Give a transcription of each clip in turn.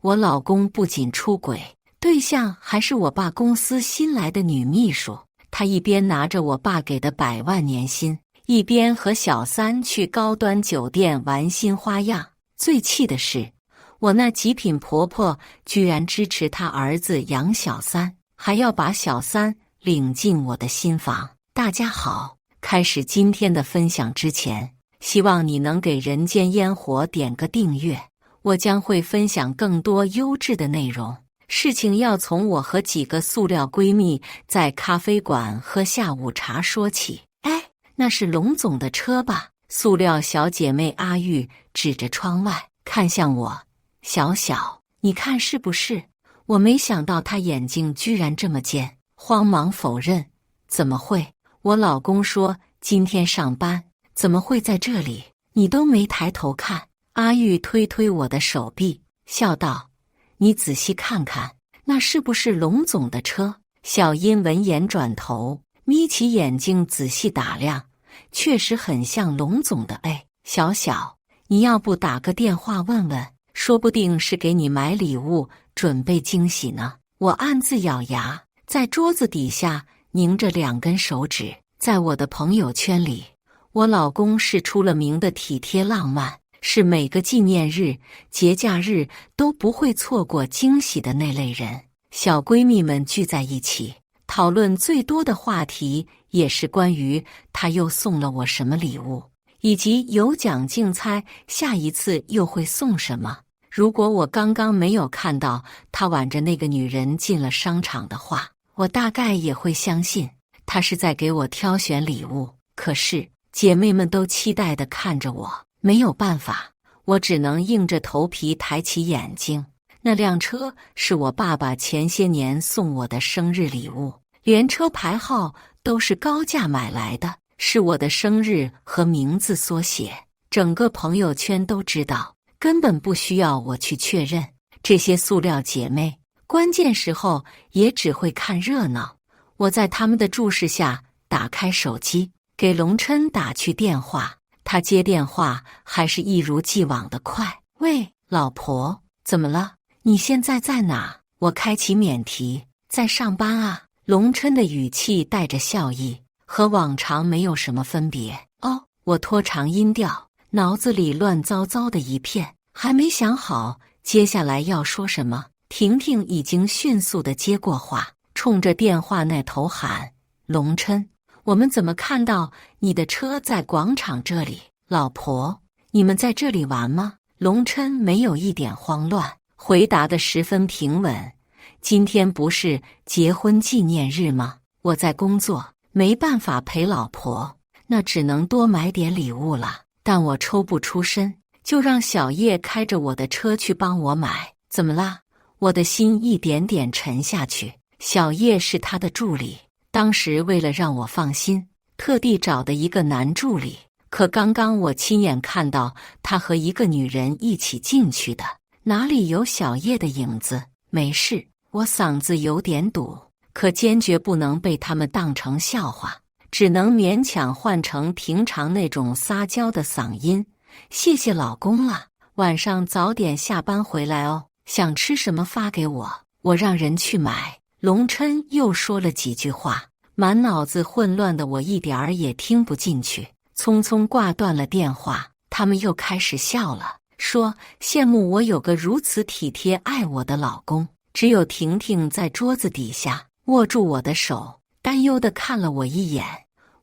我老公不仅出轨，对象还是我爸公司新来的女秘书。他一边拿着我爸给的100万年薪，一边和小三去高端酒店玩新花样。最气的是，我那极品婆婆居然支持她儿子养小三，还要把小三领进我的新房。大家好，开始今天的分享之前，希望你能给人间烟火点个订阅，我将会分享更多优质的内容。事情要从我和几个塑料闺蜜在咖啡馆喝下午茶说起。哎，那是龙总的车吧？塑料小姐妹阿玉指着窗外看向我，小小，你看是不是？我没想到她眼睛居然这么尖，慌忙否认。怎么会？我老公说今天上班，怎么会在这里？你都没抬头看。阿玉推推我的手臂，笑道，你仔细看看，那是不是龙总的车？小英闻言转头，眯起眼睛仔细打量，确实很像龙总的。哎，小小，你要不打个电话问问，说不定是给你买礼物，准备惊喜呢。我暗自咬牙，在桌子底下拧着2根手指。在我的朋友圈里，我老公是出了名的体贴浪漫，是每个纪念日、节假日都不会错过惊喜的那类人。小闺蜜们聚在一起，讨论最多的话题也是关于他又送了我什么礼物，以及有奖竞猜下一次又会送什么。如果我刚刚没有看到他挽着那个女人进了商场的话，我大概也会相信他是在给我挑选礼物。可是姐妹们都期待地看着我，没有办法，我只能硬着头皮抬起眼睛。那辆车是我爸爸前些年送我的生日礼物，连车牌号都是高价买来的，是我的生日和名字缩写，整个朋友圈都知道，根本不需要我去确认。这些塑料姐妹关键时候也只会看热闹。我在他们的注视下打开手机，给龙琛打去电话。他接电话还是一如既往的快。喂，老婆，怎么了？你现在在哪？我开启免提，在上班啊。龙琛的语气带着笑意，和往常没有什么分别。哦，我拖长音调，脑子里乱糟糟的一片，还没想好接下来要说什么。婷婷已经迅速地接过话，冲着电话那头喊，龙琛，我们怎么看到你的车在广场这里？老婆，你们在这里玩吗？龙琛没有一点慌乱，回答得十分平稳。今天不是结婚纪念日吗？我在工作，没办法陪老婆，那只能多买点礼物了。但我抽不出身，就让小叶开着我的车去帮我买。怎么啦？我的心一点点沉下去。小叶是他的助理，当时为了让我放心，特地找的一个男助理。可刚刚我亲眼看到他和一个女人一起进去的，哪里有小叶的影子？没事，我嗓子有点堵，可坚决不能被他们当成笑话，只能勉强换成平常那种撒娇的嗓音。谢谢老公了，晚上早点下班回来哦，想吃什么发给我，我让人去买。龙琛又说了几句话，满脑子混乱的我一点儿也听不进去，匆匆挂断了电话。他们又开始笑了，说羡慕我有个如此体贴爱我的老公。只有婷婷在桌子底下握住我的手，担忧地看了我一眼。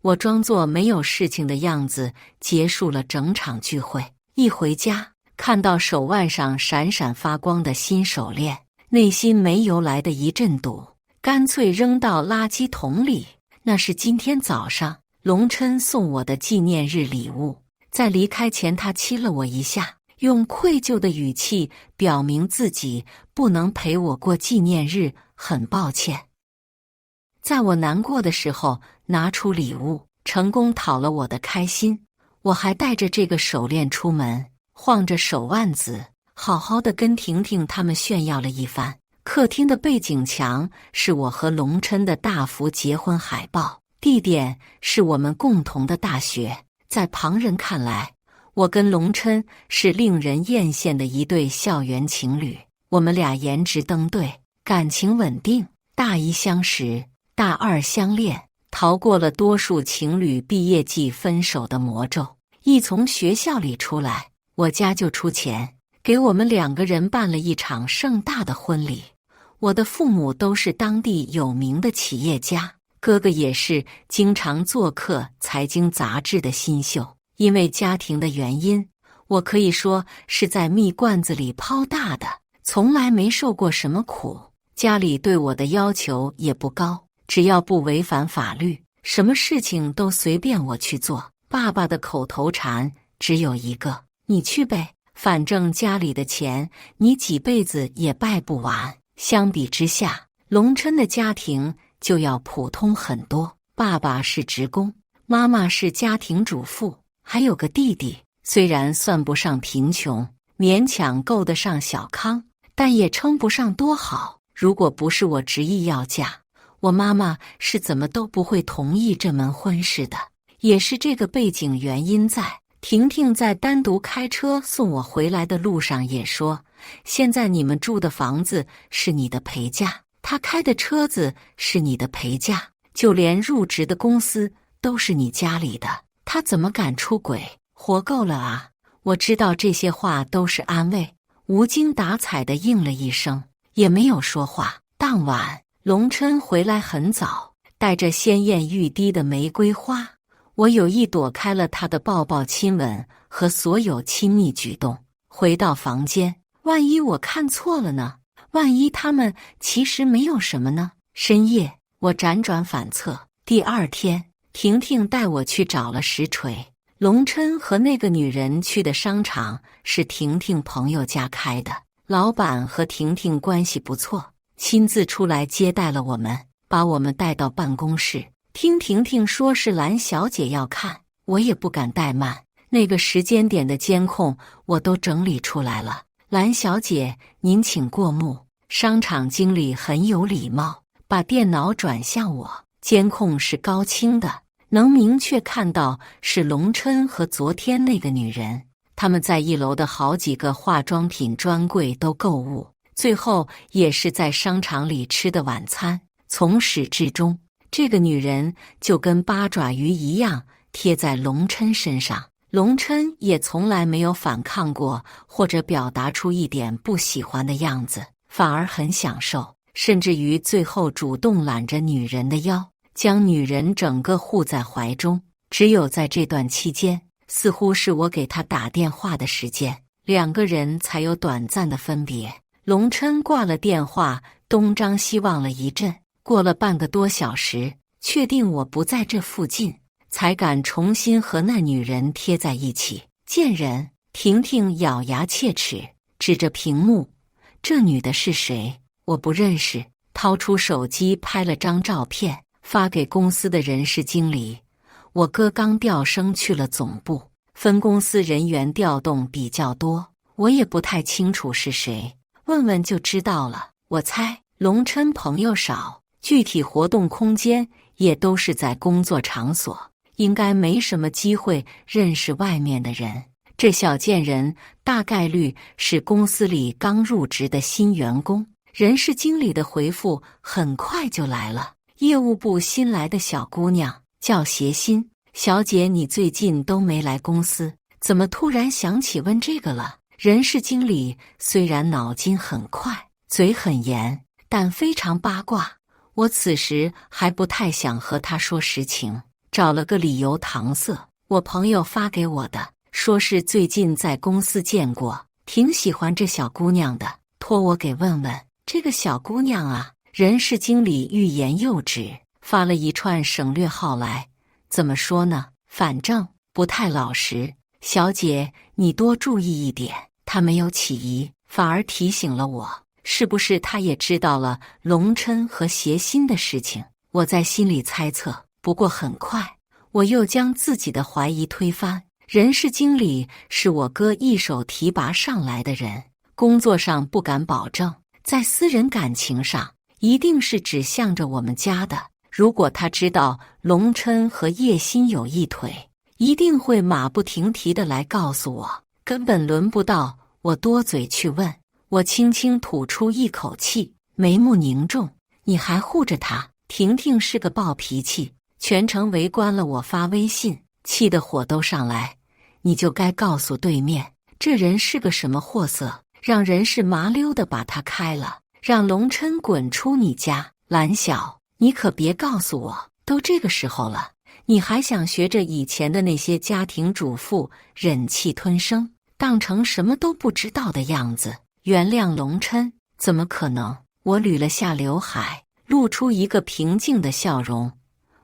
我装作没有事情的样子，结束了整场聚会。一回家，看到手腕上闪闪发光的新手链，内心没由来的一阵堵，干脆扔到垃圾桶里。那是今天早上龙琛送我的纪念日礼物。在离开前，他亲了我一下，用愧疚的语气表明自己不能陪我过纪念日，很抱歉。在我难过的时候拿出礼物，成功讨了我的开心。我还带着这个手链出门，晃着手腕子，好好的跟婷婷他们炫耀了一番。客厅的背景墙是我和龙琛的大幅结婚海报，地点是我们共同的大学。在旁人看来，我跟龙琛是令人艳羡的一对校园情侣。我们俩颜值登对，感情稳定，大一相识，大二相恋，逃过了多数情侣毕业季分手的魔咒。一从学校里出来，我家就出钱给我们2个人办了一场盛大的婚礼。我的父母都是当地有名的企业家，哥哥也是经常做客财经杂志的新秀。因为家庭的原因，我可以说是在蜜罐子里泡大的，从来没受过什么苦。家里对我的要求也不高，只要不违反法律，什么事情都随便我去做。爸爸的口头禅只有一个：你去呗，反正家里的钱你几辈子也败不完。相比之下，龙琛的家庭就要普通很多。爸爸是职工，妈妈是家庭主妇，还有个弟弟。虽然算不上贫穷，勉强够得上小康，但也称不上多好。如果不是我执意要嫁，我妈妈是怎么都不会同意这门婚事的。也是这个背景原因在，婷婷在单独开车送我回来的路上也说，现在你们住的房子是你的陪嫁，她开的车子是你的陪嫁，就连入职的公司都是你家里的，她怎么敢出轨？活够了啊！我知道这些话都是安慰，无精打采地应了一声，也没有说话。当晚，龙琛回来很早，带着鲜艳欲滴的玫瑰花。我有意躲开了他的抱抱亲吻和所有亲密举动。回到房间，万一我看错了呢？万一他们其实没有什么呢？深夜，我辗转反侧。第二天，婷婷带我去找了实锤。龙琛和那个女人去的商场是婷婷朋友家开的，老板和婷婷关系不错，亲自出来接待了我们，把我们带到办公室。听婷婷说是蓝小姐要看，我也不敢怠慢，那个时间点的监控我都整理出来了。蓝小姐，您请过目。商场经理很有礼貌，把电脑转向我，监控是高清的，能明确看到是龙琛和昨天那个女人，他们在1楼的好几个化妆品专柜都购物，最后也是在商场里吃的晚餐。从始至终，这个女人就跟八爪鱼一样贴在龙琛身上，龙琛也从来没有反抗过，或者表达出一点不喜欢的样子，反而很享受，甚至于最后主动揽着女人的腰，将女人整个护在怀中。只有在这段期间，似乎是我给他打电话的时间，2个人才有短暂的分别。龙琛挂了电话，东张西望了一阵，过了半个多小时，确定我不在这附近，才敢重新和那女人贴在一起。贱人！婷婷咬牙切齿，指着屏幕，这女的是谁？我不认识。掏出手机拍了张照片，发给公司的人事经理。我哥刚调升去了总部，分公司人员调动比较多，我也不太清楚是谁，问问就知道了。我猜龙琛朋友少，具体活动空间也都是在工作场所，应该没什么机会认识外面的人。这小贱人大概率是公司里刚入职的新员工。人事经理的回复很快就来了，业务部新来的小姑娘叫协欣。小姐，你最近都没来公司，怎么突然想起问这个了？人事经理虽然脑筋很快，嘴很严，但非常八卦。我此时还不太想和他说实情，找了个理由搪塞。我朋友发给我的，说是最近在公司见过，挺喜欢这小姑娘的，托我给问问。这个小姑娘啊，人事经理欲言又止，发了一串省略号来。怎么说呢？反正不太老实。小姐，你多注意一点。她没有起疑，反而提醒了我，是不是她也知道了龙琛和协欣的事情？我在心里猜测，不过很快我又将自己的怀疑推翻。人事经理是我哥一手提拔上来的人，工作上不敢保证，在私人感情上一定是指向着我们家的。如果他知道龙琛和叶欣有一腿，一定会马不停蹄地来告诉我，根本轮不到我多嘴去问。我轻轻吐出一口气，眉目凝重。你还护着他？婷婷是个暴脾气，全程围观了我发微信，气得火都上来。你就该告诉对面，这人是个什么货色，让人是麻溜的把他开了，让龙琛滚出你家。蓝晓，你可别告诉我，都这个时候了，你还想学着以前的那些家庭主妇忍气吞声，当成什么都不知道的样子？原谅龙琛？怎么可能？我捋了下刘海，露出一个平静的笑容。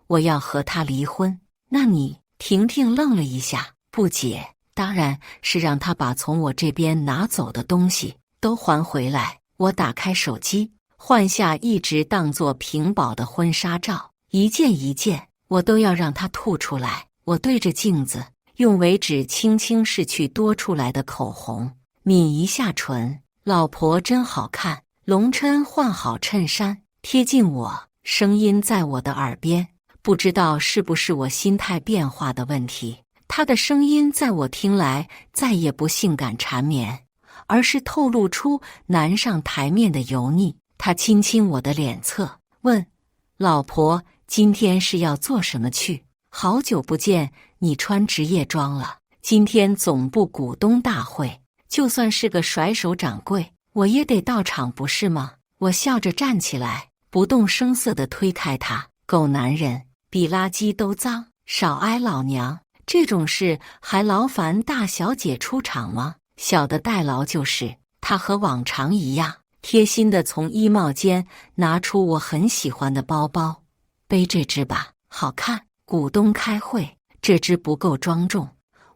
我要和他离婚。那你？婷婷愣了一下，不解。当然是让他把从我这边拿走的东西都还回来。我打开手机，换下一直当作屏保的婚纱照，一件一件我都要让他吐出来。我对着镜子，用尾指轻轻拭去多出来的口红，抿一下唇。老婆真好看。龙琛换好衬衫，贴近我，声音在我的耳边。不知道是不是我心态变化的问题，他的声音在我听来再也不性感缠绵，而是透露出难上台面的油腻。他亲亲我的脸侧，问：老婆，今天是要做什么去？好久不见，你穿职业装了。今天总部股东大会，就算是个甩手掌柜，我也得到场，不是吗？我笑着站起来，不动声色地推开他。狗男人，比垃圾都脏，少挨老娘。这种事还劳烦大小姐出场吗？小的代劳就是。他和往常一样，贴心地从衣帽间拿出我很喜欢的包包。背这只吧，好看。股东开会，这只不够庄重。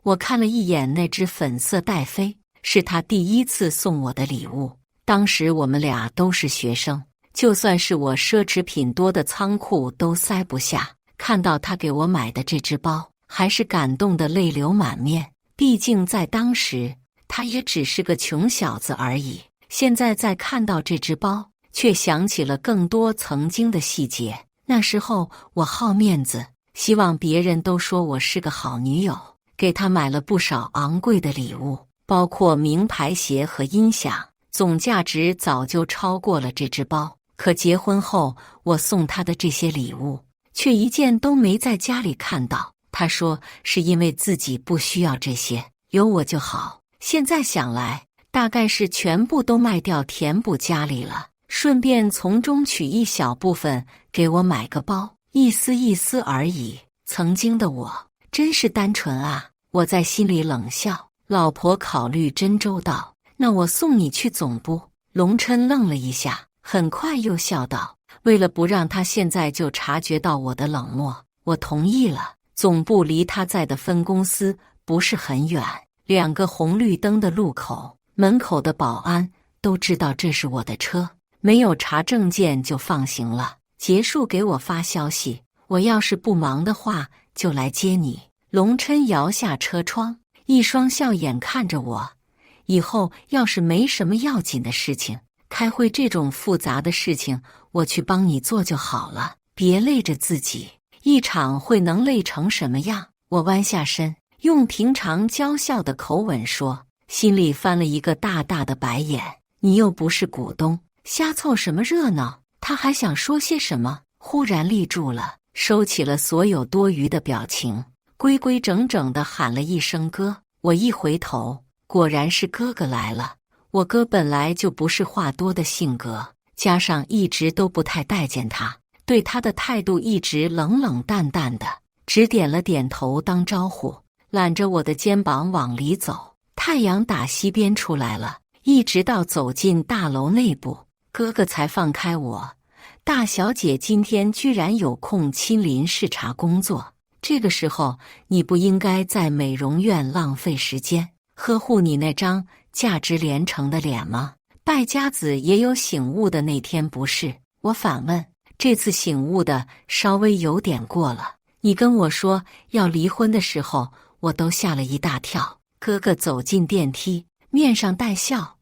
我看了一眼那只粉色戴妃，是他第一次送我的礼物。当时我们俩都是学生，就算是我奢侈品多的仓库都塞不下。看到他给我买的这只包，还是感动得泪流满面。毕竟在当时，他也只是个穷小子而已。现在再看到这只包，却想起了更多曾经的细节。那时候我好面子，希望别人都说我是个好女友，给他买了不少昂贵的礼物，包括名牌鞋和音响，总价值早就超过了这只包。可结婚后，我送他的这些礼物，却一件都没在家里看到。他说是因为自己不需要这些，有我就好。现在想来，大概是全部都卖掉填补家里了，顺便从中取一小部分给我买个包，一丝一丝而已。曾经的我真是单纯啊！我在心里冷笑，老婆考虑真周到。那我送你去总部。龙琛愣了一下，很快又笑道，为了不让他现在就察觉到我的冷漠，我同意了。总部离他在的分公司不是很远，2个红绿灯的路口，门口的保安都知道这是我的车，没有查证件就放行了。结束给我发消息，我要是不忙的话就来接你。龙琛摇下车窗，一双笑眼看着我，以后要是没什么要紧的事情，开会这种复杂的事情我去帮你做就好了，别累着自己。一场会能累成什么样？我弯下身，用平常娇笑的口吻说，心里翻了一个大大的白眼。你又不是股东，瞎凑什么热闹？他还想说些什么，忽然立住了，收起了所有多余的表情，规规整整地喊了一声哥。我一回头，果然是哥哥来了。我哥本来就不是话多的性格，加上一直都不太待见他，对他的态度一直冷冷淡淡的，只点了点头当招呼，揽着我的肩膀往里走。太阳打西边出来了，一直到走进大楼内部，哥哥才放开我。大小姐今天居然有空亲临视察工作，这个时候你不应该在美容院浪费时间，呵护你那张价值连城的脸吗？败家子也有醒悟的那天不是？我反问，这次醒悟的稍微有点过了。你跟我说要离婚的时候，我都吓了一大跳。哥哥走进电梯，面上带笑。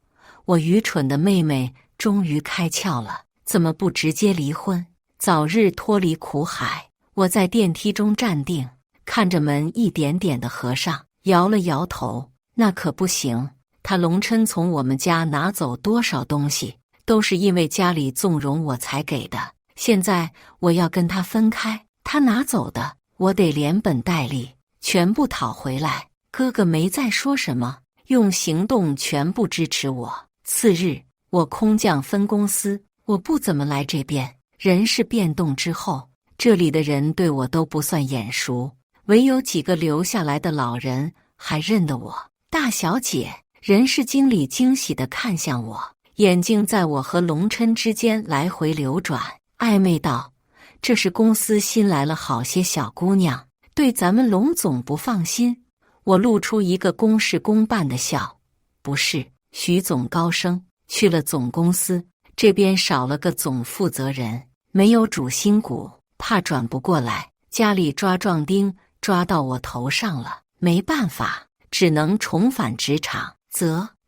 我愚蠢的妹妹终于开窍了，怎么不直接离婚，早日脱离苦海？我在电梯中站定，看着门一点点的合上，摇了摇头。那可不行，他龙琛从我们家拿走多少东西，都是因为家里纵容我才给的。现在我要跟他分开，他拿走的，我得连本带利全部讨回来。哥哥没再说什么，用行动全部支持我。次日，我空降分公司，我不怎么来这边。人事变动之后，这里的人对我都不算眼熟，唯有几个留下来的老人还认得我。大小姐，人事经理惊喜地看向我，眼睛在我和龙琛之间来回流转，暧昧道：“这是公司新来了好些小姑娘，对咱们龙总不放心。”我露出一个公事公办的笑：“不是，徐总高升，去了总公司，这边少了个总负责人，没有主心骨，怕转不过来，家里抓壮丁抓到我头上了，没办法，只能重返职场。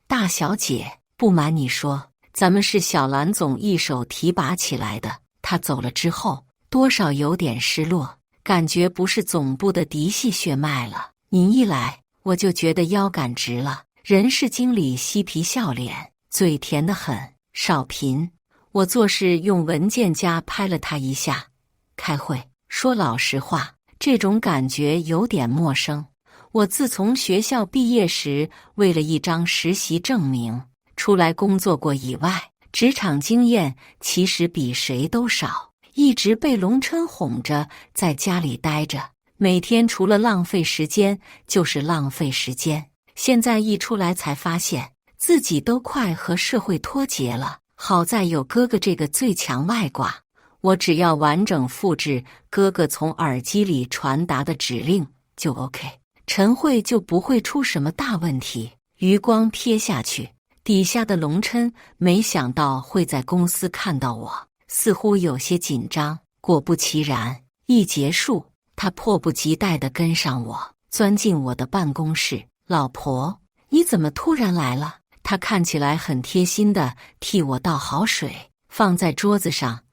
大小姐，不瞒你说，咱们是小兰总一手提拔起来的，他走了之后，多少有点失落，感觉不是总部的嫡系血脉了。您一来，我就觉得腰杆直了。”人事经理嬉皮笑脸，嘴甜得很。少贫，我做事用文件夹拍了他一下。开会，说老实话，这种感觉有点陌生。我自从学校毕业时，为了一张实习证明出来工作过以外，职场经验其实比谁都少，一直被龙琛哄着在家里待着，每天除了浪费时间就是浪费时间。现在一出来才发现自己都快和社会脱节了。好在有哥哥这个最强外挂，我只要完整复制哥哥从耳机里传达的指令就 OK， 晨会就不会出什么大问题。余光瞥下去，底下的龙琛没想到会在公司看到我，似乎有些紧张。果不其然，一结束，他迫不及待地跟上我，钻进我的办公室。老婆，你怎么突然来了？他看起来很贴心地替我倒好水，放在桌子上。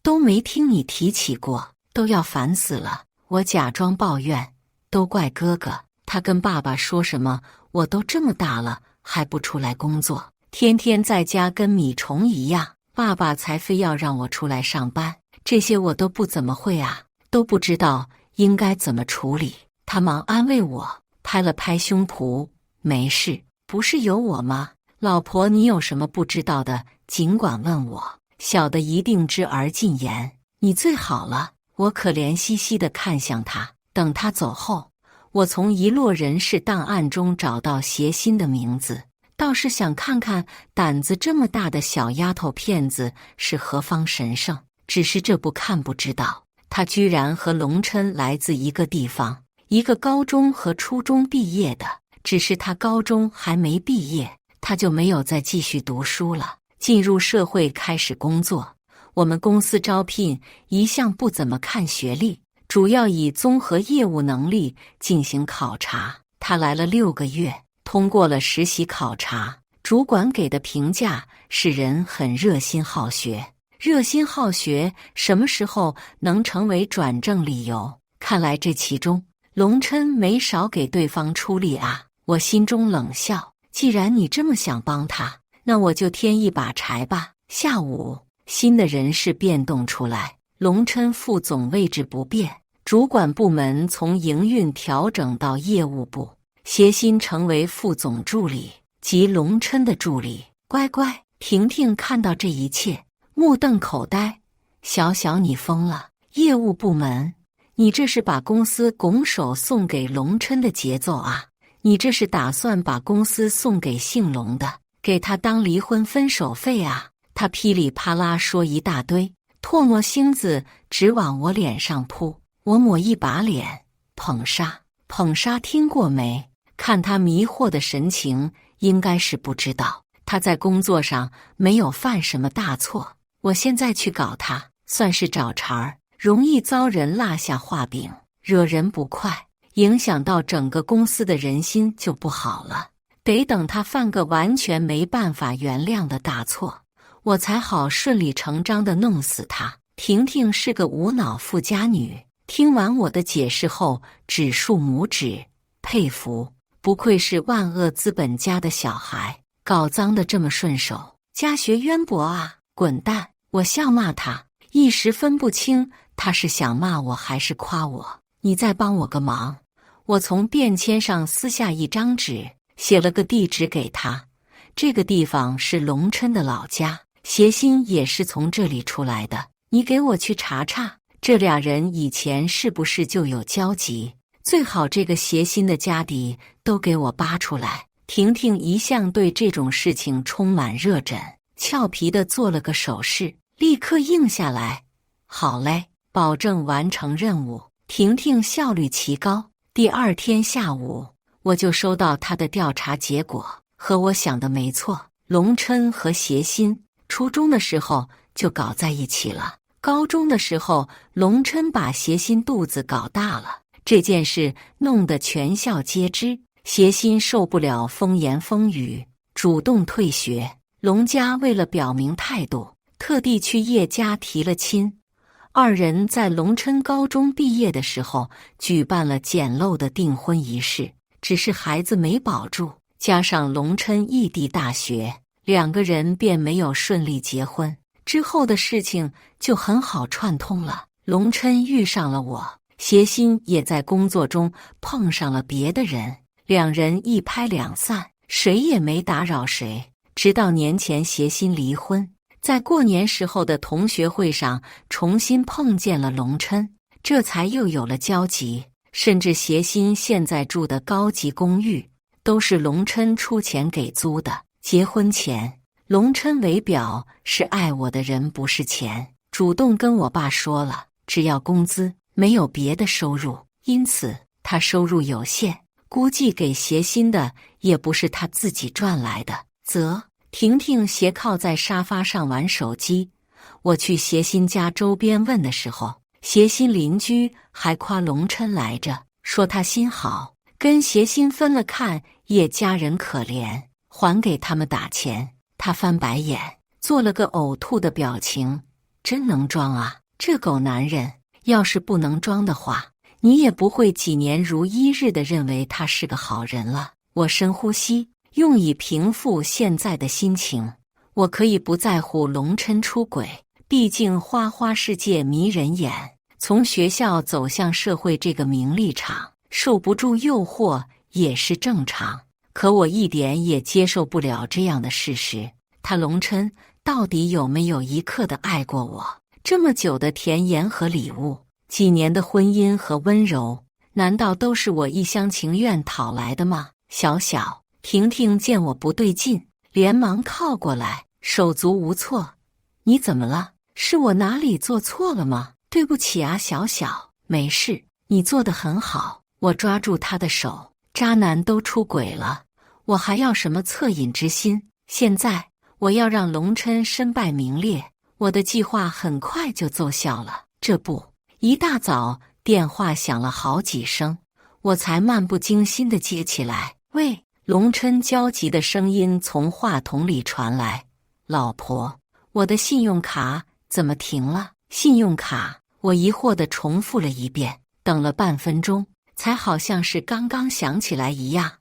都没听你提起过，都要烦死了。我假装抱怨，都怪哥哥，他跟爸爸说什么，我都这么大了还不出来工作，天天在家跟米虫一样，爸爸才非要让我出来上班。这些我都不怎么会啊，都不知道应该怎么处理。他忙安慰我，拍了拍胸脯，没事，不是有我吗？老婆，你有什么不知道的，尽管问我，小的一定知而进言，你最好了。我可怜兮兮地看向他。等他走后，我从一摞人事档案中找到协心的名字，倒是想看看胆子这么大的小丫头片子是何方神圣。只是这不看不知道，她居然和龙琛来自一个地方，一个高中和初中毕业的。只是她高中还没毕业，她就没有再继续读书了，进入社会开始工作。我们公司招聘一向不怎么看学历，主要以综合业务能力进行考察。他来了6个月，通过了实习考察，主管给的评价是人很热心好学。热心好学什么时候能成为转正理由？看来这其中龙琛没少给对方出力啊。我心中冷笑，既然你这么想帮他，那我就添一把柴吧。下午，新的人事变动出来，龙琛副总位置不变，主管部门从营运调整到业务部，协心成为副总助理及龙琛的助理。乖乖，婷婷看到这一切，目瞪口呆。小小你疯了，业务部门，你这是把公司拱手送给龙琛的节奏啊？你这是打算把公司送给姓龙的，给他当离婚分手费啊？他噼里啪啦说一大堆，唾沫星子直往我脸上扑。我抹一把脸，捧杀。捧杀听过没？看他迷惑的神情，应该是不知道。他在工作上没有犯什么大错，我现在去搞他，算是找茬儿，容易遭人落下画饼，惹人不快，影响到整个公司的人心就不好了。得等他犯个完全没办法原谅的大错，我才好顺理成章地弄死他。婷婷是个无脑富家女，听完我的解释后，指竖拇指，佩服。不愧是万恶资本家的小孩，搞脏的这么顺手，家学渊博啊！滚蛋！我笑骂他，一时分不清他是想骂我还是夸我。你再帮我个忙，我从便签上撕下一张纸，写了个地址给他。这个地方是龙琛的老家，协心也是从这里出来的。你给我去查查，这俩人以前是不是就有交集？最好这个协心的家底都给我扒出来。婷婷一向对这种事情充满热忱，俏皮地做了个手势，立刻应下来。好嘞，保证完成任务。婷婷效率奇高。第二天下午，我就收到她的调查结果，和我想的没错。龙琛和协心初中的时候就搞在一起了，高中的时候，龙琛把协心肚子搞大了。这件事弄得全校皆知，协心受不了风言风语，主动退学。龙家为了表明态度，特地去叶家提了亲。二人在龙琛高中毕业的时候举办了简陋的订婚仪式，只是孩子没保住，加上龙琛异地大学，两个人便没有顺利结婚。之后的事情就很好串通了，龙琛遇上了我。协心也在工作中碰上了别的人，两人一拍两散，谁也没打扰谁。直到年前协心离婚，在过年时候的同学会上重新碰见了龙琛，这才又有了交集。甚至协心现在住的高级公寓都是龙琛出钱给租的。结婚前，龙琛为表是爱我的人不是钱，主动跟我爸说了，只要工资，没有别的收入，因此他收入有限，估计给协心的也不是他自己赚来的。婷婷斜靠在沙发上玩手机，我去协心家周边问的时候，协心邻居还夸龙琛来着，说他心好，跟协心分了看叶家人可怜，还给他们打钱。他翻白眼，做了个呕吐的表情，真能装啊，这狗男人。要是不能装的话，你也不会几年如一日地认为他是个好人了。我深呼吸，用以平复现在的心情。我可以不在乎龙琛出轨，毕竟花花世界迷人眼，从学校走向社会这个名利场，受不住诱惑也是正常。可我一点也接受不了这样的事实。他龙琛到底有没有一刻的爱过我？这么久的甜言和礼物，几年的婚姻和温柔，难道都是我一厢情愿讨来的吗？小小，婷婷见我不对劲，连忙靠过来，手足无措。你怎么了？是我哪里做错了吗？对不起啊，小小。没事，你做得很好。我抓住他的手，渣男都出轨了，我还要什么恻隐之心？现在我要让龙琛身败名裂。我的计划很快就奏效了。这不，一大早电话响了好几声，我才漫不经心地接起来。喂，龙琛焦急的声音从话筒里传来。老婆，我的信用卡怎么停了？信用卡，我疑惑地重复了一遍，等了半分钟，才好像是刚刚想起来一样。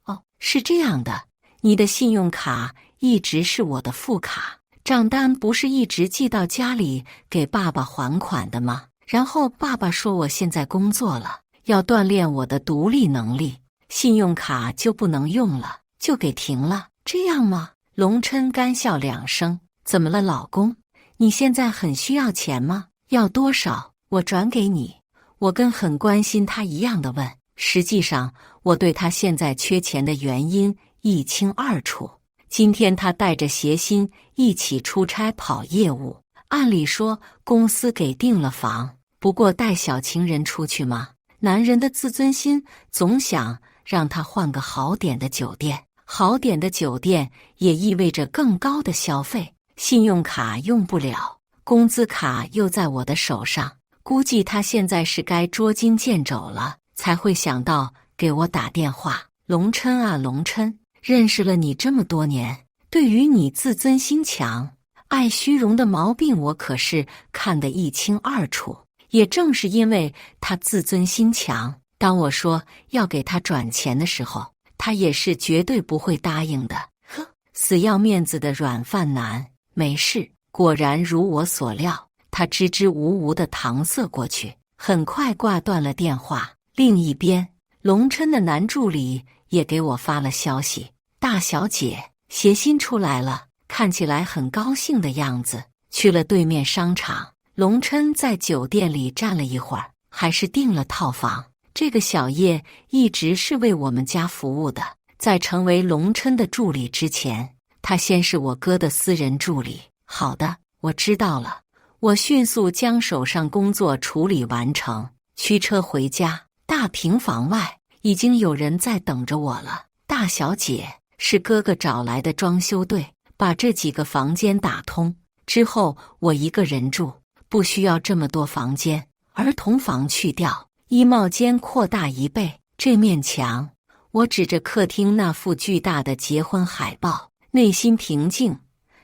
哦，是这样的，你的信用卡一直是我的副卡。账单不是一直寄到家里给爸爸还款的吗？然后爸爸说我现在工作了，要锻炼我的独立能力，信用卡就不能用了，就给停了，这样吗？龙琛干笑两声。怎么了，老公？你现在很需要钱吗？要多少？我转给你。我跟很关心他一样的问。实际上，我对他现在缺钱的原因一清二楚。今天他带着协心一起出差跑业务，按理说公司给订了房，不过带小情人出去嘛，男人的自尊心总想让他换个好点的酒店，好点的酒店也意味着更高的消费。信用卡用不了，工资卡又在我的手上，估计他现在是该捉襟见肘了，才会想到给我打电话。龙琛啊，龙琛，认识了你这么多年，对于你自尊心强、爱虚荣的毛病，我可是看得一清二楚。也正是因为他自尊心强，当我说要给他转钱的时候，他也是绝对不会答应的。呵，死要面子的软饭男。没事，果然如我所料，他支支吾吾地搪塞过去，很快挂断了电话。另一边，龙琛的男助理也给我发了消息：大小姐，协新出来了，看起来很高兴的样子。去了对面商场，龙琛在酒店里站了一会儿，还是订了套房。这个小叶一直是为我们家服务的，在成为龙琛的助理之前，他先是我哥的私人助理。好的，我知道了。我迅速将手上工作处理完成，驱车回家。大平房外已经有人在等着我了。大小姐，是哥哥找来的装修队，把这几个房间打通之后，我一个人住，不需要这么多房间。儿童房去掉，衣帽间扩大1倍。这面墙，我指着客厅那幅巨大的结婚海报，内心平静，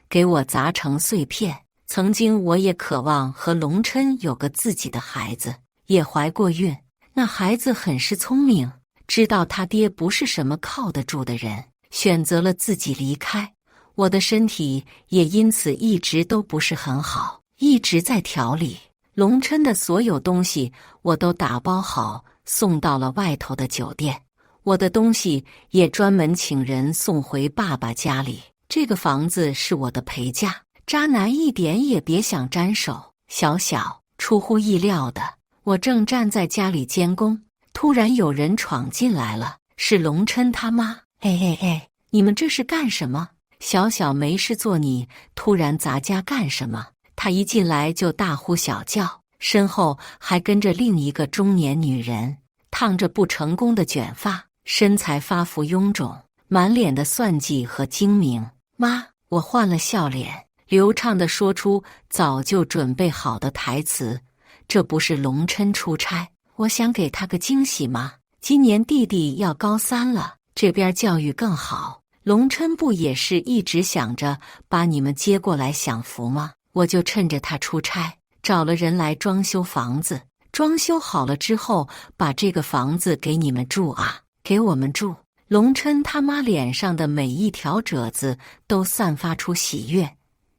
给我砸成碎片。曾经我也渴望和龙琛有个自己的孩子，也怀过孕。那孩子很是聪明，知道他爹不是什么靠得住的人，选择了自己离开。我的身体也因此一直都不是很好，一直在调理。龙琛的所有东西我都打包好，送到了外头的酒店。我的东西也专门请人送回爸爸家里。这个房子是我的陪嫁，渣男一点也别想沾手。小小，出乎意料的，我正站在家里监工，突然有人闯进来了，是龙琛他妈。哎，你们这是干什么？小小没事做，你突然砸家干什么？他一进来就大呼小叫，身后还跟着另一个中年女人，烫着不成功的卷发，身材发福臃肿，满脸的算计和精明。妈，我换了笑脸，流畅地说出早就准备好的台词。这不是龙琛出差，我想给他个惊喜吗？今年弟弟要高3了，这边教育更好，龙琛不也是一直想着把你们接过来享福吗？我就趁着他出差，找了人来装修房子，装修好了之后，把这个房子给你们住啊，给我们住。龙琛他妈脸上的每一条褶子都散发出喜悦。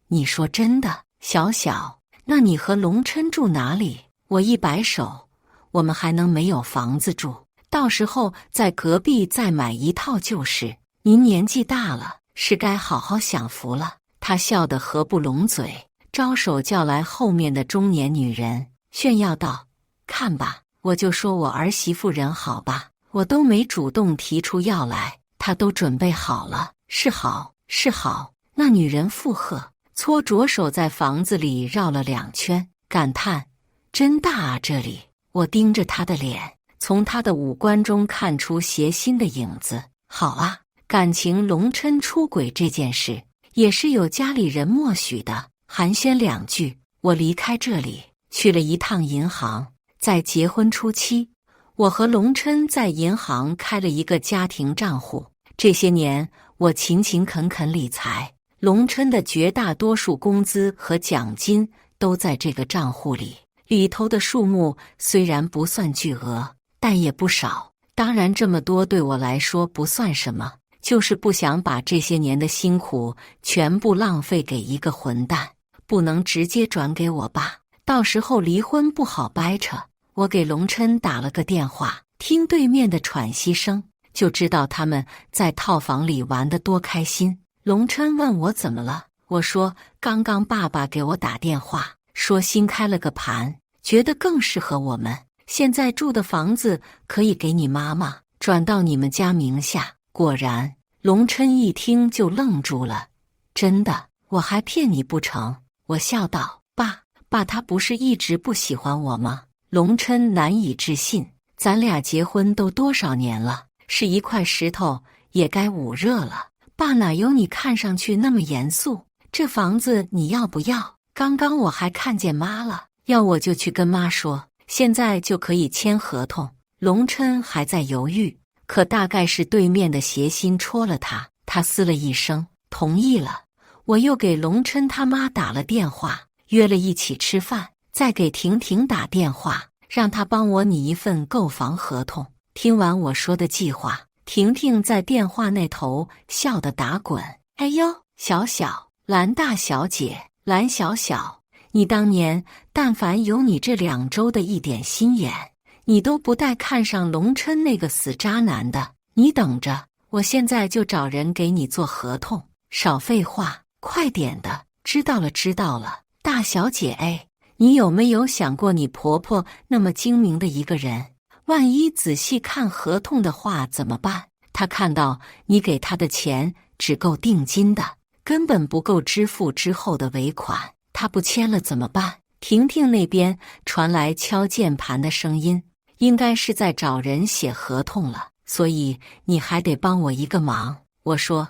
你说真的？小小，那你和龙琛住哪里？我一摆手，我们还能没有房子住？到时候在隔壁再买一套就是。您年纪大了，是该好好享福了。他笑得合不拢嘴，招手叫来后面的中年女人，炫耀道：看吧，我就说我儿媳妇人好吧，我都没主动提出要来，她都准备好了。是好，是好。那女人附和，搓着手在房子里绕了2圈，感叹：真大啊这里。我盯着她的脸，从她的五官中看出邪心的影子。好啊，感情龙琛出轨这件事也是有家里人默许的。寒暄2句，我离开这里，去了一趟银行。在结婚初期，我和龙琛在银行开了一个家庭账户。这些年，我勤勤恳恳理财，龙琛的绝大多数工资和奖金都在这个账户里。里头的数目虽然不算巨额，但也不少。当然，这么多对我来说不算什么，就是不想把这些年的辛苦全部浪费给一个混蛋。不能直接转给我爸，到时候离婚不好掰扯。我给龙琛打了个电话，听对面的喘息声，就知道他们在套房里玩得多开心。龙琛问我怎么了，我说刚刚爸爸给我打电话，说新开了个盘，觉得更适合我们，现在住的房子可以给你妈妈转到你们家名下。果然，龙琛一听就愣住了。真的？我还骗你不成？我笑道：爸，他不是一直不喜欢我吗？龙琛难以置信，咱俩结婚都多少年了，是一块石头也该捂热了。爸哪有你看上去那么严肃？这房子你要不要？刚刚我还看见妈了，要我就去跟妈说，现在就可以签合同。龙琛还在犹豫，可大概是对面的邪心戳了他，他嘶了一声，同意了。我又给龙琛他妈打了电话，约了一起吃饭，再给婷婷打电话，让她帮我拟一份购房合同。听完我说的计划，婷婷在电话那头笑得打滚。哎呦，小小，蓝大小姐，蓝小小，你当年但凡有你这2周的一点心眼，你都不带看上龙琛那个死渣男的。你等着，我现在就找人给你做合同。少废话，快点的。知道了，知道了。大小姐，哎，你有没有想过，你婆婆那么精明的一个人，万一仔细看合同的话怎么办？她看到你给她的钱只够定金的，根本不够支付之后的尾款，她不签了怎么办？婷婷那边传来敲键盘的声音，应该是在找人写合同了，所以你还得帮我一个忙。我说，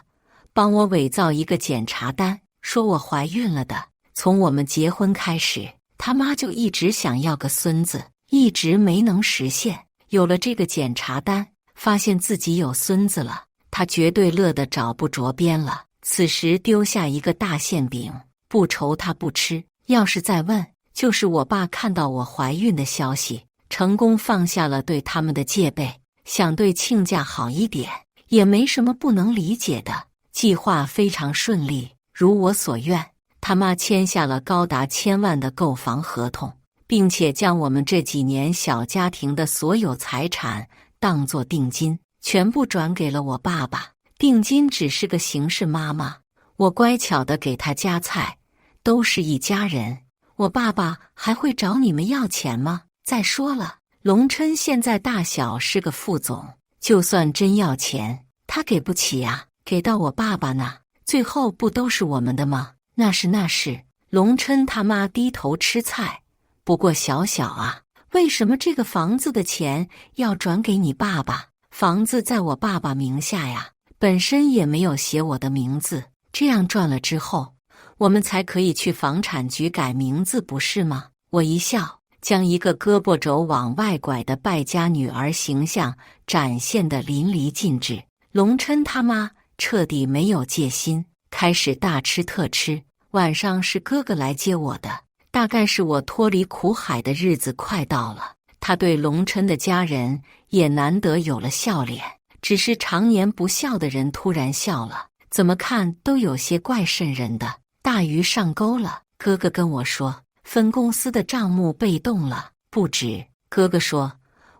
帮我伪造一个检查单，说我怀孕了的。从我们结婚开始，他妈就一直想要个孙子，一直没能实现。有了这个检查单，发现自己有孙子了，他绝对乐得找不着边了。此时丢下一个大馅饼，不愁他不吃。要是再问，就是我爸看到我怀孕的消息，成功放下了对他们的戒备，想对亲家好一点，也没什么不能理解的。计划非常顺利，如我所愿，他妈签下了高达1000万的购房合同，并且将我们这几年小家庭的所有财产当作定金，全部转给了我爸爸。定金只是个形式，妈妈，我乖巧地给他夹菜，都是一家人。我爸爸还会找你们要钱吗？再说了，龙琛现在大小是个副总，就算真要钱，他给不起呀，给到我爸爸那，最后不都是我们的吗？那是那是。龙琛他妈低头吃菜。不过小小啊，为什么这个房子的钱要转给你爸爸？房子在我爸爸名下呀，本身也没有写我的名字，这样转了之后，我们才可以去房产局改名字，不是吗？我一笑，将一个胳膊肘往外拐的败家女儿形象展现得淋漓尽致。龙琛他妈彻底没有戒心，开始大吃特吃。晚上是哥哥来接我的，大概是我脱离苦海的日子快到了。他对龙琛的家人也难得有了笑脸，只是常年不笑的人突然笑了，怎么看都有些怪瘆人的。大鱼上钩了，哥哥跟我说，分公司的账目被动了。不止，哥哥说，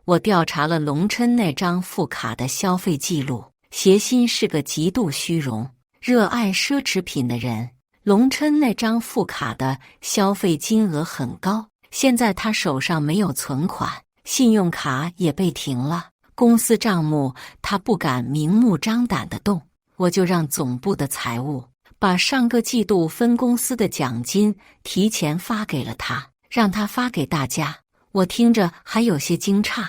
我调查了龙琛那张副卡的消费记录，邪心是个极度虚荣、热爱奢侈品的人。龙琛那张副卡的消费金额很高，现在他手上没有存款，信用卡也被停了，公司账目他不敢明目张胆地动。我就让总部的财务把上个季度分公司的奖金提前发给了他，让他发给大家。我听着还有些惊诧，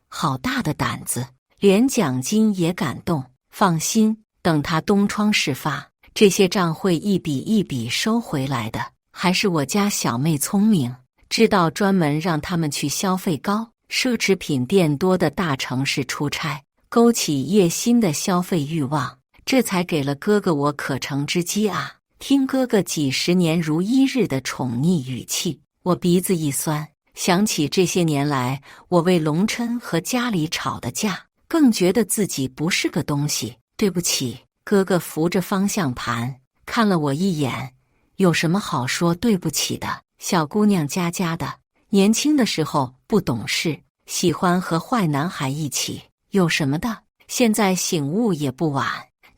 好大的胆子，连奖金也敢动。放心，等他东窗事发，这些账会一笔一笔收回来的。还是我家小妹聪明，知道专门让他们去消费高、奢侈品店多的大城市出差，勾起叶心的消费欲望，这才给了哥哥我可乘之机啊！听哥哥几十年如一日的宠溺语气，我鼻子一酸，想起这些年来我为龙琛和家里吵的架，更觉得自己不是个东西。对不起。哥哥扶着方向盘看了我一眼，有什么好说对不起的？小姑娘家家的，年轻的时候不懂事，喜欢和坏男孩一起，有什么的？现在醒悟也不晚。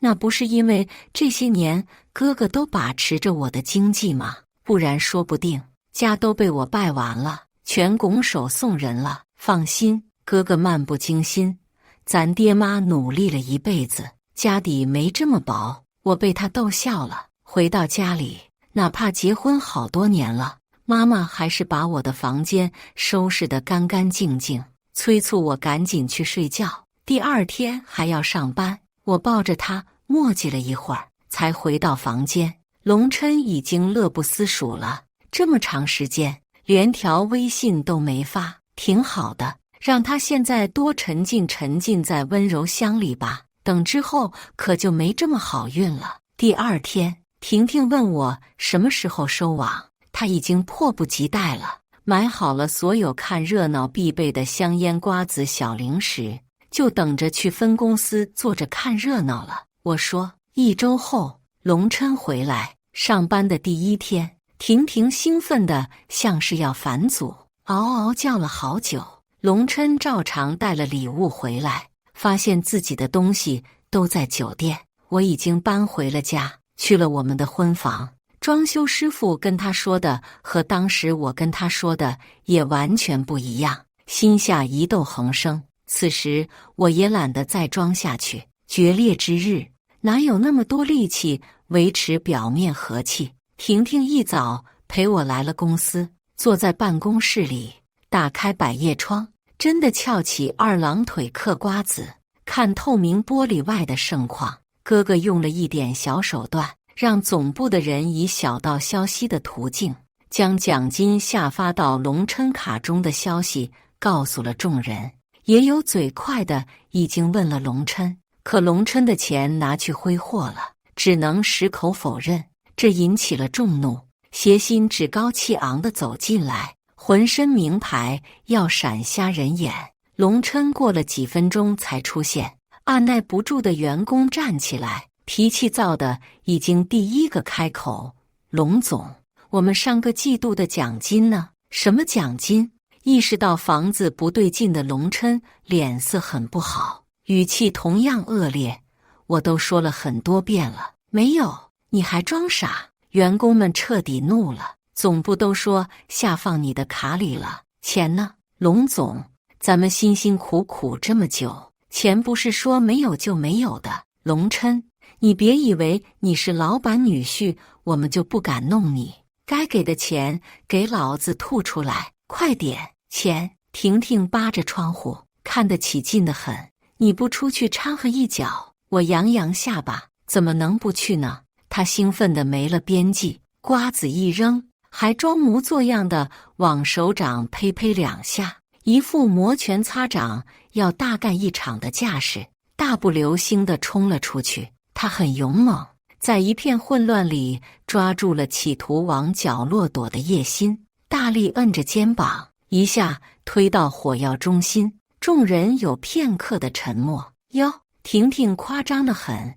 那不是因为这些年哥哥都把持着我的经济吗？不然说不定家都被我败完了，全拱手送人了。放心，哥哥漫不经心，咱爹妈努力了一辈子，家底没这么薄。我被他逗笑了。回到家里，哪怕结婚好多年了，妈妈还是把我的房间收拾得干干净净，催促我赶紧去睡觉，第二天还要上班。我抱着他磨叽了一会儿，才回到房间。龙琛已经乐不思蜀了，这么长时间连条微信都没发，挺好的，让他现在多沉浸在温柔乡里吧，等之后可就没这么好运了。第二天，婷婷问我什么时候收网，她已经迫不及待了，买好了所有看热闹必备的香烟、瓜子、小零食，就等着去分公司坐着看热闹了。我说，1周后，龙琛回来，上班的第一天，婷婷兴奋的像是要返祖，嗷嗷叫了好久。龙琛照常带了礼物回来，发现自己的东西都在酒店。我已经搬回了家，去了我们的婚房。装修师傅跟他说的和当时我跟他说的也完全不一样，心下疑窦横生。此时我也懒得再装下去，决裂之日哪有那么多力气维持表面和气。婷婷一早陪我来了公司，坐在办公室里，打开百叶窗，真的翘起二郎腿嗑瓜子，看透明玻璃外的盛况。哥哥用了一点小手段，让总部的人以小道消息的途径，将奖金下发到龙琛卡中的消息告诉了众人。也有嘴快的已经问了龙琛，可龙琛的钱拿去挥霍了，只能矢口否认。这引起了众怒，谐星趾高气昂地走进来，浑身名牌要闪瞎人眼。龙琛过了几分钟才出现，按耐不住的员工站起来，脾气躁的已经第一个开口：龙总，我们上个季度的奖金呢？什么奖金？意识到房子不对劲的龙琛脸色很不好，语气同样恶劣。我都说了很多遍了，没有，你还装傻。员工们彻底怒了，总部都说下放你的卡里了，钱呢？龙总，咱们辛辛苦苦这么久，钱不是说没有就没有的。龙琛，你别以为你是老板女婿，我们就不敢弄你。该给的钱给老子吐出来，快点！钱！婷婷扒着窗户，看得起劲得很。你不出去掺和一脚？我扬扬下巴，怎么能不去呢？她兴奋得没了边际，瓜子一扔，还装模作样的往手掌呸呸2下，一副摩拳擦掌要大干一场的架势，大步流星地冲了出去。他很勇猛，在一片混乱里抓住了企图往角落躲的叶心，大力摁着肩膀，一下推到火药中心。众人有片刻的沉默。哟，婷婷夸张得很，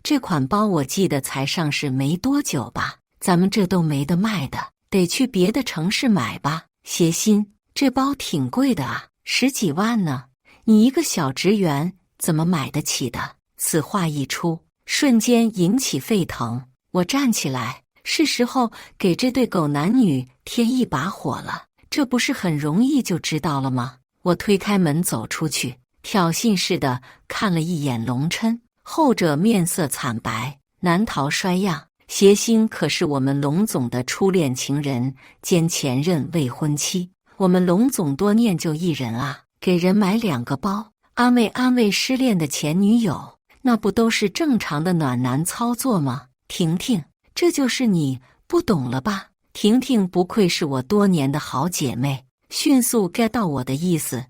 这款包我记得才上市没多久吧？咱们这都没得卖的，得去别的城市买吧。谐星，这包挺贵的啊，10几万呢，你一个小职员怎么买得起的？此话一出，瞬间引起沸腾。我站起来，是时候给这对狗男女添一把火了，这不是很容易就知道了吗？我推开门走出去，挑衅似的看了一眼龙琛，后者面色惨白，难逃衰样。谐星可是我们龙总的初恋情人兼前任未婚妻，我们龙总多念旧艺人啊，给人买2个包，安慰安慰失恋的前女友，那不都是正常的暖男操作吗？婷婷，这就是你不懂了吧？婷婷不愧是我多年的好姐妹，迅速 get 到我的意思。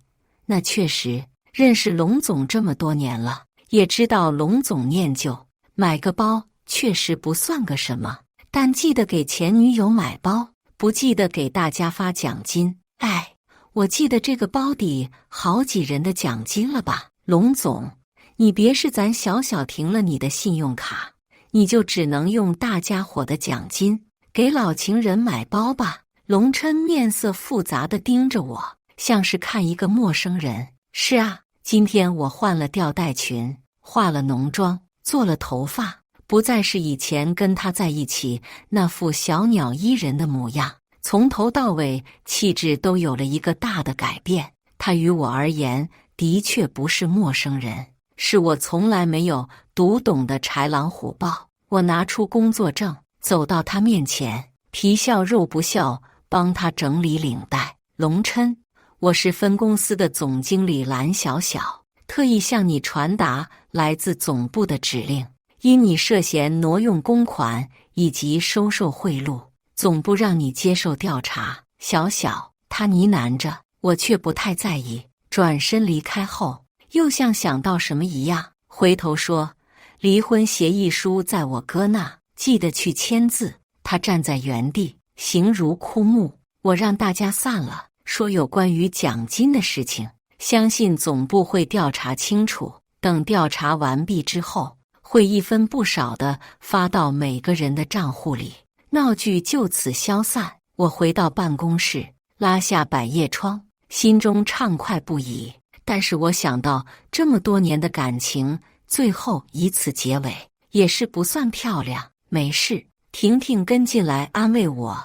那确实，认识龙总这么多年了，也知道龙总念旧，买个包确实不算个什么，但记得给前女友买包，不记得给大家发奖金。哎，我记得这个包底好几人的奖金了吧？龙总，你别是咱小小停了你的信用卡，你就只能用大家伙的奖金给老情人买包吧？龙琛面色复杂地盯着我，像是看一个陌生人。是啊，今天我换了吊带裙，化了浓妆，做了头发，不再是以前跟他在一起那副小鸟依人的模样，从头到尾气质都有了一个大的改变。他于我而言的确不是陌生人，是我从来没有读懂的豺狼虎豹。我拿出工作证，走到他面前，皮笑肉不笑，帮他整理领带。龙琛，我是分公司的总经理蓝小小，特意向你传达来自总部的指令，因你涉嫌挪用公款以及收受贿赂，总部让你接受调查。小小，他呢喃着，我却不太在意。转身离开后，又像想到什么一样，回头说：“离婚协议书在我哥那，记得去签字。”他站在原地，形如枯木。我让大家散了，说有关于奖金的事情，相信总部会调查清楚，等调查完毕之后，会一分不少的发到每个人的账户里。闹剧就此消散。我回到办公室，拉下百叶窗，心中畅快不已。但是我想到这么多年的感情，最后以此结尾，也是不算漂亮。没事，婷婷跟进来安慰我，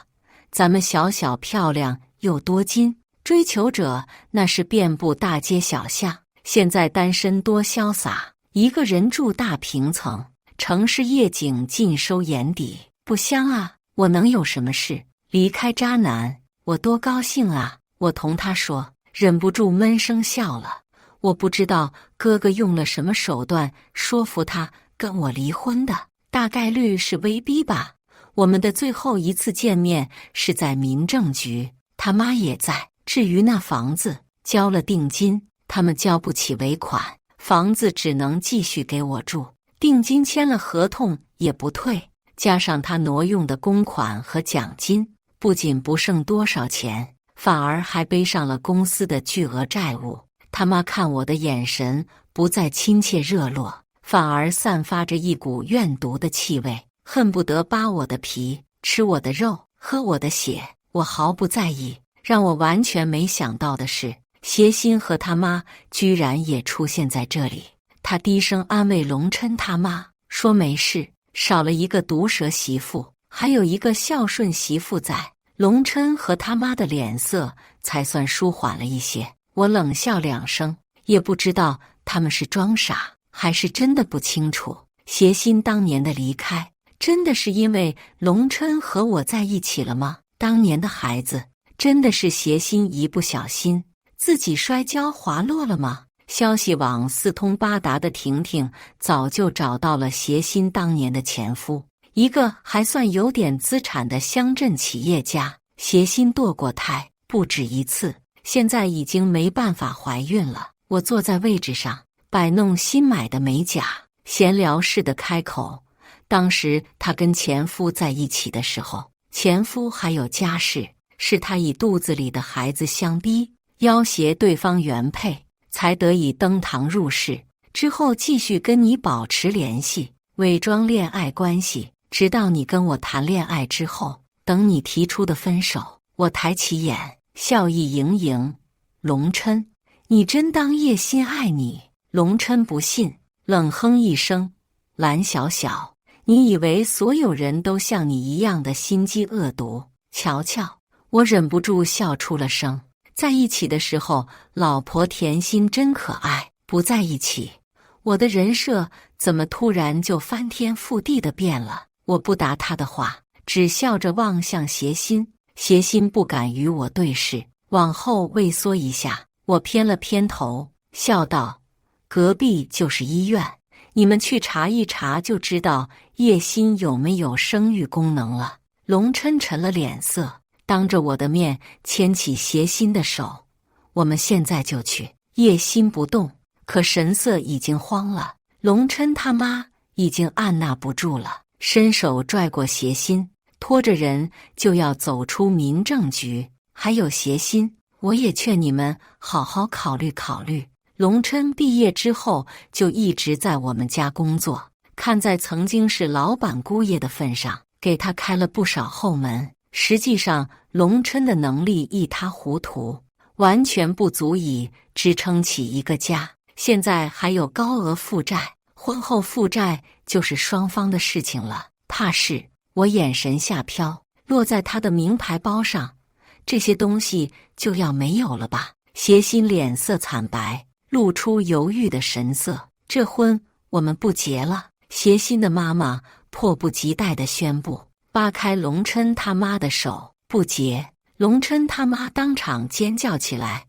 咱们小小漂亮又多金，追求者那是遍布大街小巷。现在单身多潇洒，一个人住大平层，城市夜景尽收眼底，不香啊！我能有什么事？离开渣男，我多高兴啊！我同他说，忍不住闷声笑了。我不知道哥哥用了什么手段说服他跟我离婚的，大概率是威逼吧。我们的最后一次见面是在民政局，他妈也在。至于那房子，交了定金，他们交不起尾款，房子只能继续给我住，定金签了合同也不退，加上他挪用的公款和奖金，不仅不剩多少钱，反而还背上了公司的巨额债务。他妈看我的眼神不再亲切热络，反而散发着一股怨毒的气味，恨不得扒我的皮，吃我的肉，喝我的血。我毫不在意。让我完全没想到的是，协心和他妈居然也出现在这里。他低声安慰龙琛他妈，说没事，少了一个毒舌媳妇，还有一个孝顺媳妇在。龙琛和他妈的脸色才算舒缓了一些。我冷笑两声，也不知道他们是装傻还是真的不清楚。协心当年的离开，真的是因为龙琛和我在一起了吗？当年的孩子，真的是协心一不小心自己摔跤滑落了吗？消息网四通八达的婷婷早就找到了协心当年的前夫，一个还算有点资产的乡镇企业家。协心堕过胎不止一次，现在已经没办法怀孕了。我坐在位置上，摆弄新买的美甲，闲聊似的开口。当时她跟前夫在一起的时候，前夫还有家室，是她以肚子里的孩子相逼，要挟对方原配，才得以登堂入室。之后继续跟你保持联系，伪装恋爱关系，直到你跟我谈恋爱之后，等你提出的分手。我抬起眼，笑意盈盈。龙琛，你真当叶心爱你？龙琛不信，冷哼一声。蓝小小，你以为所有人都像你一样的心机恶毒？瞧瞧，我忍不住笑出了声。在一起的时候，老婆甜心真可爱，不在一起，我的人设怎么突然就翻天覆地的变了？我不答他的话，只笑着望向协心。协心不敢与我对视，往后畏缩一下。我偏了偏头，笑道：隔壁就是医院，你们去查一查就知道叶心有没有生育功能了。龙琛沉了脸色，当着我的面牵起协心的手，我们现在就去。叶心不动，可神色已经慌了。龙琛他妈已经按捺不住了，伸手拽过协心，拖着人就要走出民政局。还有协心，我也劝你们好好考虑考虑。龙琛毕业之后就一直在我们家工作，看在曾经是老板姑爷的份上，给他开了不少后门。实际上龙琛的能力一塌糊涂，完全不足以支撑起一个家。现在还有高额负债，婚后负债就是双方的事情了。怕是，我眼神下飘，落在他的名牌包上，这些东西就要没有了吧？协心脸色惨白，露出犹豫的神色。这婚我们不结了。协心的妈妈迫不及待地宣布，扒开龙琛他妈的手。不结！龙琛他妈当场尖叫起来，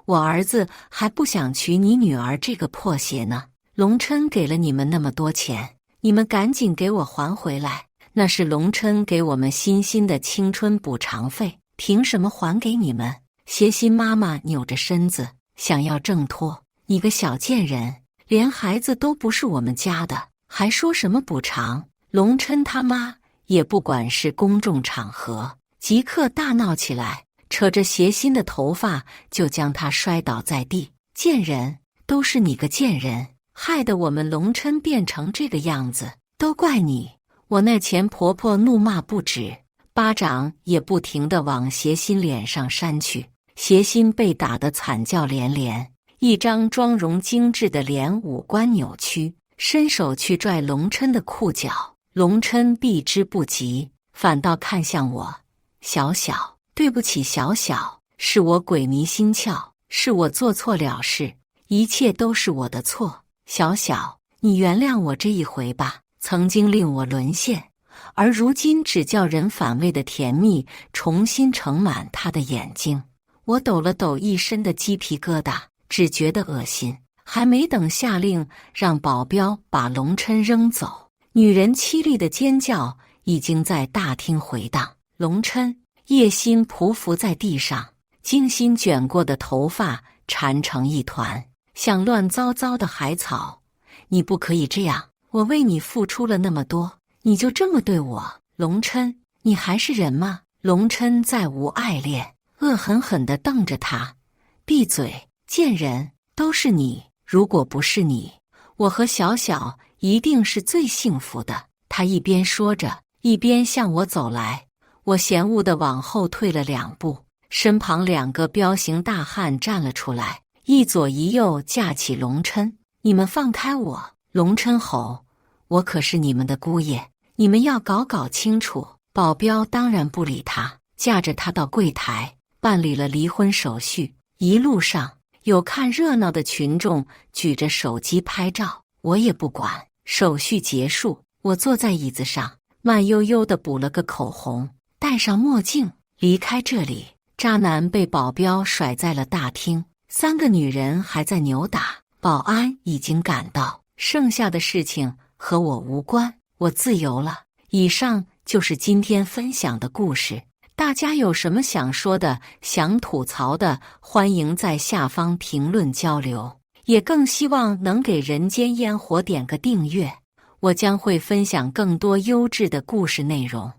我儿子还不想娶你女儿这个破鞋呢。龙琛给了你们那么多钱，你们赶紧给我还回来，那是龙琛给我们欣欣的青春补偿费，凭什么还给你们？协心妈妈扭着身子想要挣脱，你个小贱人，连孩子都不是我们家的，还说什么补偿？龙琛他妈也不管是公众场合，即刻大闹起来，扯着协心的头发就将他摔倒在地。贱人，都是你个贱人，害得我们龙琛变成这个样子，都怪你！我那前婆婆怒骂不止，巴掌也不停地往邪心脸上扇去。邪心被打得惨叫连连，一张妆容精致的脸五官扭曲，伸手去拽龙琛的裤脚。龙琛避之不及，反倒看向我：小小，对不起小小，是我鬼迷心窍，是我做错了事，一切都是我的错。小小，你原谅我这一回吧，曾经令我沦陷，而如今只叫人反胃的甜蜜重新盛满他的眼睛。我抖了抖一身的鸡皮疙瘩，只觉得恶心。还没等下令让保镖把龙琛扔走，女人凄厉的尖叫已经在大厅回荡。龙琛叶心匍匐在地上，精心卷过的头发缠成一团，像乱糟糟的海草。你不可以这样，我为你付出了那么多，你就这么对我？龙琛，你还是人吗？龙琛再无爱恋，恶狠狠地瞪着他：闭嘴，贱人，都是你！如果不是你，我和小小一定是最幸福的。他一边说着，一边向我走来。我嫌恶地往后退了2步，身旁2个彪形大汉站了出来，一左一右架起龙琛。你们放开我！龙琛吼：我可是你们的姑爷，你们要搞清楚。保镖当然不理他，架着他到柜台办理了离婚手续。一路上有看热闹的群众举着手机拍照，我也不管。手续结束，我坐在椅子上，慢悠悠地补了个口红，戴上墨镜，离开这里。渣男被保镖甩在了大厅，3个女人还在扭打，保安已经赶到，剩下的事情和我无关，我自由了。以上就是今天分享的故事。大家有什么想说的、想吐槽的，欢迎在下方评论交流，也更希望能给人间烟火点个订阅，我将会分享更多优质的故事内容。